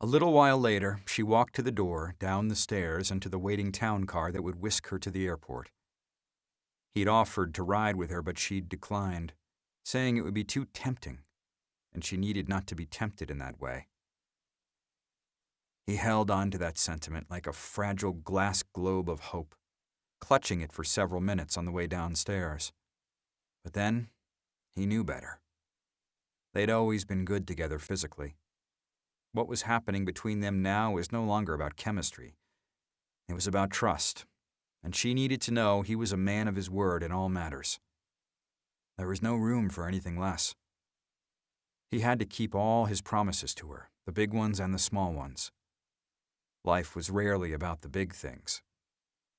A little while later, she walked to the door, down the stairs, and to the waiting town car that would whisk her to the airport. He'd offered to ride with her, but she'd declined, saying it would be too tempting, and she needed not to be tempted in that way. He held on to that sentiment like a fragile glass globe of hope, clutching it for several minutes on the way downstairs. But then, he knew better. They'd always been good together physically. What was happening between them now was no longer about chemistry. It was about trust, and she needed to know he was a man of his word in all matters. There was no room for anything less. He had to keep all his promises to her, the big ones and the small ones. Life was rarely about the big things.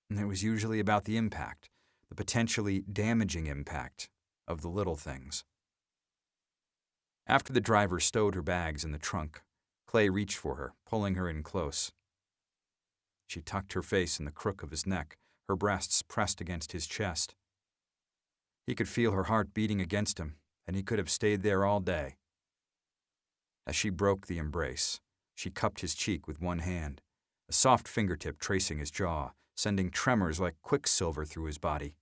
It was usually about the impact, the potentially damaging impact of the little things. After the driver stowed her bags in the trunk, Clay reached for her, pulling her in close. She tucked her face in the crook of his neck, her breasts pressed against his chest. He could feel her heart beating against him, and he could have stayed there all day. As she broke the embrace, she cupped his cheek with one hand, a soft fingertip tracing his jaw, sending tremors like quicksilver through his body.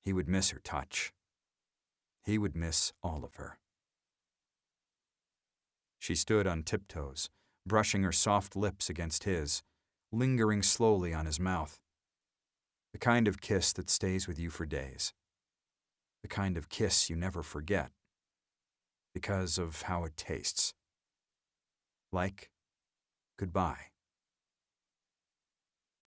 He would miss her touch. He would miss all of her. She stood on tiptoes, brushing her soft lips against his, lingering slowly on his mouth. The kind of kiss that stays with you for days. The kind of kiss you never forget, because of how it tastes. Like goodbye.